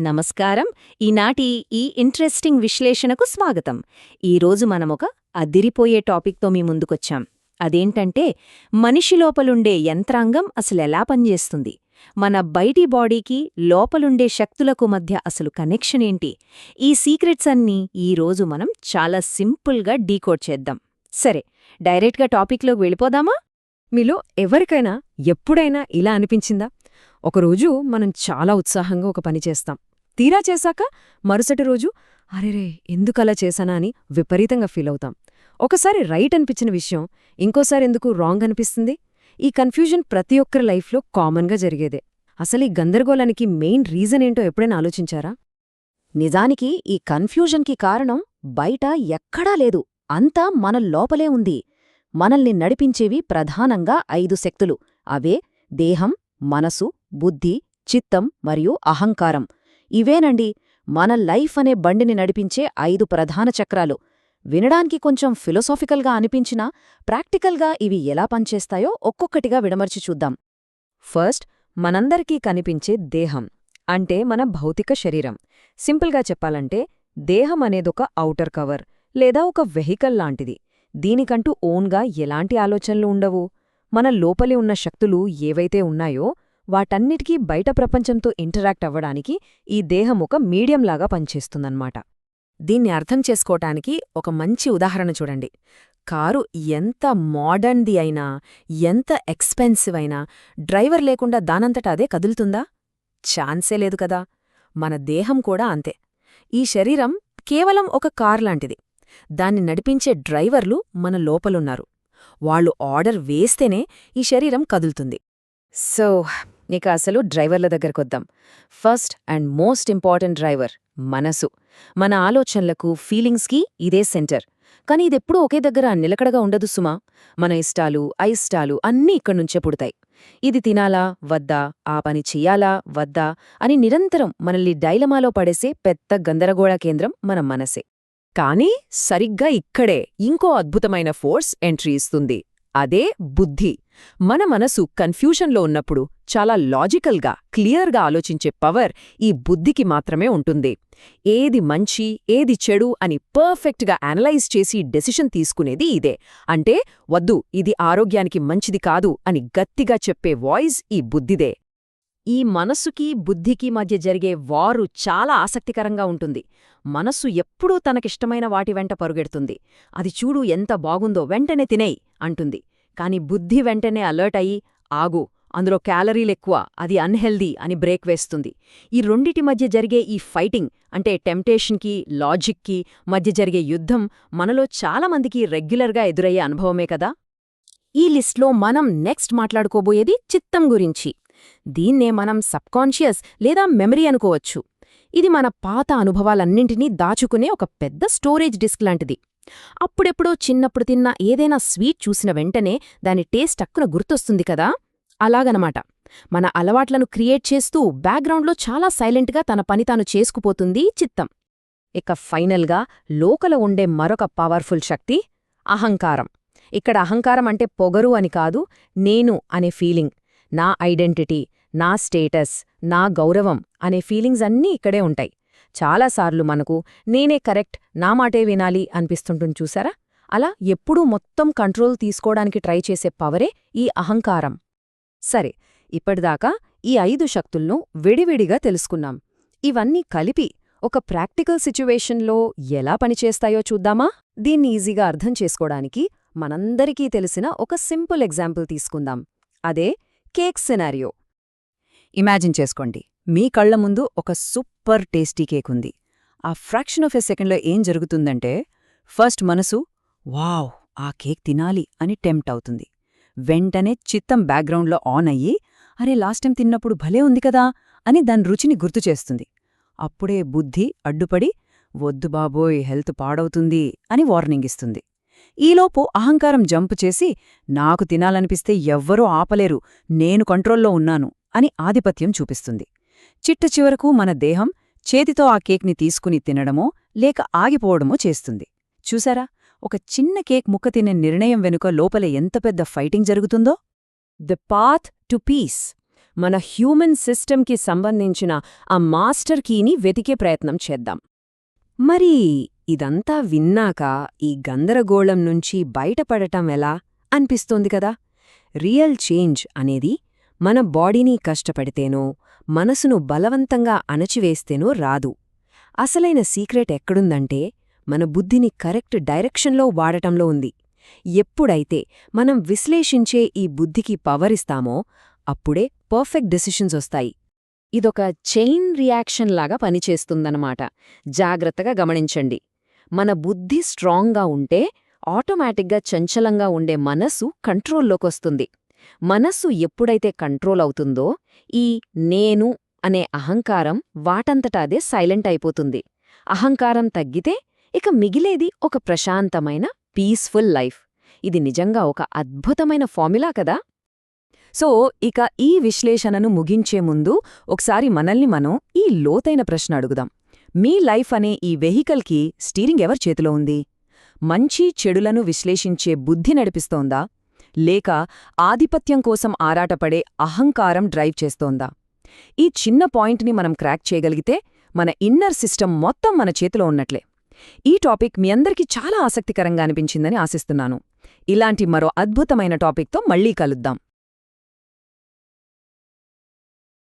నమస్కారం. ఈనాటి ఈ ఇంట్రెస్టింగ్ విశ్లేషణకు స్వాగతం. ఈరోజు మనమొక అదిరిపోయే టాపిక్తో మీ ముందుకొచ్చాం. అదేంటంటే, మనిషి లోపలుండే యంత్రాంగం అసలెలా పనిచేస్తుంది, మన బయటి బాడీకి లోపలుండే శక్తులకు మధ్య అసలు కనెక్షన్ ఏంటి, ఈ సీక్రెట్స్ అన్నీ ఈరోజు మనం చాలా సింపుల్గా డీకోడ్ చేద్దాం. సరే, డైరెక్ట్గా టాపిక్లోకి వెళ్ళిపోదామా? మీలో ఎవరికైనా ఎప్పుడైనా ఇలా అనిపించిందా? ఒకరోజు మనం చాలా ఉత్సాహంగా ఒక పని చేస్తాం. తీరా చేశాక మరుసటి రోజు అరెరే ఎందుకలా చేశానా అని విపరీతంగా ఫీలవుతాం. ఒకసారి రైట్ అనిపించిన విషయం ఇంకోసారి ఎందుకు రాంగ్ అనిపిస్తుంది? ఈ కన్ఫ్యూజన్ ప్రతి ఒక్కరి లైఫ్లో కామన్గా జరిగేదే. అసలు ఈ గందరగోళానికి మెయిన్ రీజన్ ఏంటో ఎప్పుడైనా ఆలోచించారా? నిజానికి ఈ కన్ఫ్యూజన్కి కారణం బయట ఎక్కడా లేదు, అంతా మన లోపలే ఉంది. మనల్ని నడిపించేవి ప్రధానంగా 5 శక్తులు. అవే దేహం, మనసు, బుద్ధి, చిత్తం మరియు అహంకారం. ఇవేనండి మన లైఫ్ అనే బండిని నడిపించే 5 ప్రధాన చక్రాలు. వినడానికి కొంచెం ఫిలాసాఫికల్గా అనిపించినా ప్రాక్టికల్గా ఇవి ఎలా పనిచేస్తాయో ఒక్కొక్కటిగా విడమర్చి చూద్దాం. ఫస్ట్, మనందరికీ కనిపించే దేహం అంటే మన భౌతిక శరీరం. సింపుల్గా చెప్పాలంటే దేహం అనేదొక ఔటర్ కవర్ లేదా ఒక వెహికల్ లాంటిది. దీనికంటూ ఓన్గా ఎలాంటి ఆలోచనలు ఉండవు. మన లోపలి ఉన్న శక్తులు ఏవైతే ఉన్నాయో వాటన్నిటికీ బయట ప్రపంచంతో ఇంటరాక్ట్ అవ్వడానికి ఈ దేహం ఒక మీడియంలాగా పనిచేస్తుందన్నమాట. దీన్ని అర్థం చేసుకోటానికి ఒక మంచి ఉదాహరణ చూడండి. కారు ఎంత మోడర్న్ది అయినా, ఎంత ఎక్స్పెన్సివ్ అయినా డ్రైవర్ లేకుండా దానంతట అదే కదులుతుందా? ఛాన్సే లేదు కదా. మన దేహం కూడా అంతే. ఈ శరీరం కేవలం ఒక కార్ లాంటిది. దాన్ని నడిపించే డ్రైవర్లు మన లోపలున్నారు. వాళ్ళు ఆర్డర్ వేస్తేనే ఈ శరీరం కదులుతుంది. సో ఇక అసలు డ్రైవర్ల దగ్గరకొద్దాం. First and most important driver మనసు. మన ఆలోచనలకు, ఫీలింగ్స్కి ఇదే సెంటర్. కాని ఇదెప్పుడూ ఒకే దగ్గర నిలకడగా ఉండదు సుమా. మన ఇష్టాలు, అయిష్టాలు అన్నీ ఇక్కడ్నుంచే పుడతాయి. ఇది తినాలా వద్దా, ఆ పని చెయ్యాలా వద్దా అని నిరంతరం మనల్ని డైలమాలో పడేసే పెద్ద గందరగోళ కేంద్రం మన మనసే. కానీ సరిగ్గా ఇక్కడే ఇంకో అద్భుతమైన ఫోర్స్ ఎంట్రీ ఇస్తుంది. అదే బుద్ధి. మన మనసు కన్ఫ్యూషన్లో ఉన్నప్పుడు చాలా లాజికల్గా, క్లియర్గా ఆలోచించే పవర్ ఈ బుద్ధికి మాత్రమే ఉంటుంది. ఏది మంచి, ఏది చెడు అని పర్ఫెక్ట్గా అనలైజ్ చేసి డెసిషన్ తీసుకునేది ఇదే. అంటే వద్దు, ఇది ఆరోగ్యానికి మంచిది కాదు అని గట్టిగా చెప్పే వాయిస్ ఈ బుద్ధిదే. ఈ మనసుకి, బుద్ధికి మధ్య జరిగే వారు చాలా ఆసక్తికరంగా ఉంటుంది. మనస్సు ఎప్పుడూ తనకిష్టమైన వాటి వెంట పరుగెడుతుంది. అది చూడు ఎంత బాగుందో, వెంటనే తినేయ్ అంటుంది. కాని బుద్ధి వెంటనే అలర్ట్ అయ్యి ఆగు, అందులో క్యాలరీలెక్కువ, అది అన్హెల్దీ అని బ్రేక్ వేస్తుంది. ఈ రెండిటి మధ్య జరిగే ఈ ఫైటింగ్ అంటే టెంప్టేషన్కి, లాజిక్కి మధ్య జరిగే యుద్ధం మనలో చాలామందికి రెగ్యులర్గా ఎదురయ్యే అనుభవమే కదా. ఈ లిస్ట్లో మనం నెక్స్ట్ మాట్లాడుకోబోయేది చిత్తం గురించి. దీన్నే మనం సబ్కాన్షియస్ లేదా మెమరీ అనుకోవచ్చు. ఇది మన పాత అనుభవాలన్నింటినీ దాచుకునే ఒక పెద్ద స్టోరేజ్ డిస్క్ లాంటిది. అప్పుడెప్పుడో చిన్నప్పుడు తిన్న ఏదైనా స్వీట్ చూసిన వెంటనే దాని టేస్ట్ టక్కున గుర్తొస్తుంది కదా. అలాగనమాట. మన అలవాట్లను క్రియేట్ చేస్తూ బ్యాక్గ్రౌండ్లో చాలా సైలెంట్గా తన పని తాను చేసుకుపోతుంది చిత్తం. ఇక ఫైనల్గా లోకల ఉండే మరొక పవర్ఫుల్ శక్తి అహంకారం. ఇక్కడ అహంకారం అంటే పొగరు అని కాదు, నేను అనే ఫీలింగ్. నా ఐడెంటిటీ, నా స్టేటస్, నా గౌరవం అనే ఫీలింగ్స్ అన్నీ ఇక్కడే ఉంటాయి. చాలాసార్లు మనకు నేనే కరెక్ట్, నా మాటే వినాలి అనిపిస్తుంటుంది చూసారా. అలా ఎప్పుడూ మొత్తం కంట్రోల్ తీసుకోవడానికి ట్రై చేసే పవరే ఈ అహంకారం. సరే, ఇప్పటిదాకా ఈ 5 శక్తులను విడివిడిగా తెలుసుకున్నాం. ఇవన్నీ కలిపి ఒక ప్రాక్టికల్ సిచ్యువేషన్లో ఎలా పనిచేస్తాయో చూద్దామా? దీన్ని ఈజీగా అర్థం చేసుకోవడానికి మనందరికీ తెలిసిన ఒక సింపుల్ ఎగ్జాంపుల్ తీసుకుందాం. అదే కేక్ సినారియో. ఇమాజిన్ చేసుకోండి, మీ కళ్ల ముందు ఒక సూపర్ టేస్టీ కేక్ ఉంది. ఆ ఫ్రాక్షన్ ఆఫ్ ఎ సెకండ్లో ఏం జరుగుతుందంటే, ఫస్ట్ మనసు వావ్, ఆ కేక్ తినాలి అని టెంప్ట్ అవుతుంది. వెంటనే చిత్తం బ్యాక్గ్రౌండ్లో ఆన్ అయ్యి అరే లాస్ట్ టైం తిన్నప్పుడు భలే ఉంది కదా అని దాని రుచిని గుర్తుచేస్తుంది. అప్పుడే బుద్ధి అడ్డుపడి వద్దు బాబోయ్, హెల్త్ పాడవుతుంది అని వార్నింగ్ ఇస్తుంది. ఈలోపు అహంకారం జంపు చేసి నాకు తినాలనిపిస్తే ఎవ్వరూ ఆపలేరు, నేను కంట్రోల్లో ఉన్నాను అని ఆధిపత్యం చూపిస్తుంది. చిట్ట చివరకు మన దేహం చేతితో ఆ కేక్ని తీసుకుని తినడమో లేక ఆగిపోవడమో చేస్తుంది. చూసారా, ఒక చిన్న కేక్ ముక్క తినే నిర్ణయం వెనుక లోపల ఎంత పెద్ద ఫైటింగ్ జరుగుతుందో. The path to peace. మన హ్యూమన్ సిస్టమ్కి సంబంధించిన ఆ మాస్టర్ కీని వెతికే ప్రయత్నం చేద్దాం. మరి ఇదంతా విన్నాక ఈ గందరగోళం నుంచి బయటపడటం ఎలా అనిపిస్తోంది కదా? రియల్ చేంజ్ అనేది మన బాడీని కష్టపడితేనో మనసును బలవంతంగా అణచివేస్తేనో రాదు. అసలైన సీక్రెట్ ఎక్కడుందంటే మన బుద్ధిని కరెక్ట్ డైరెక్షన్లో వాడటంలో ఉంది. ఎప్పుడైతే మనం విశ్లేషించే ఈ బుద్ధికి పవరిస్తామో అప్పుడే పర్ఫెక్ట్ డెసిషన్స్ వస్తాయి. ఇదొక చైన్ రియాక్షన్ లాగా పనిచేస్తుందన్నమాట. జాగ్రత్తగా గమనించండి. మన బుద్ధి స్ట్రాంగ్గా ఉంటే ఆటోమేటిక్గా చంచలంగా ఉండే మనస్సు కంట్రోల్లోకొస్తుంది. మనస్సు ఎప్పుడైతే కంట్రోల్ అవుతుందో ఈ నేను అనే అహంకారం వాటంతటా అదే సైలెంట్ అయిపోతుంది. అహంకారం తగ్గితే ఇక మిగిలేది ఒక ప్రశాంతమైన పీస్ఫుల్ లైఫ్. ఇది నిజంగా ఒక అద్భుతమైన ఫార్ములా కదా? సో ఇక ఈ విశ్లేషణను ముగించే ముందు ఒకసారి మనల్ని మనం ఈ లోతైన ప్రశ్న అడుగుదాం. మీ లైఫ్ అనే ఈ వెహికల్కి స్టీరింగ్ ఎవరి చేతిలో ఉంది? మంచి చెడులను విశ్లేషించే బుద్ధి నడిపిస్తోందా? లేక ఆధిపత్యం కోసం ఆరాటపడే అహంకారం డ్రైవ్ చేస్తోందా? ఈ చిన్న పాయింట్ని మనం క్రాక్ చేయగలిగితే మన ఇన్నర్ సిస్టమ్ మొత్తం మన చేతిలో ఉన్నట్లే. ఈ టాపిక్ మీ అందరికీ చాలా ఆసక్తికరంగా అనిపించిందని ఆశిస్తున్నాను. ఇలాంటి మరో అద్భుతమైన టాపిక్తో మళ్ళీ కలుద్దాం.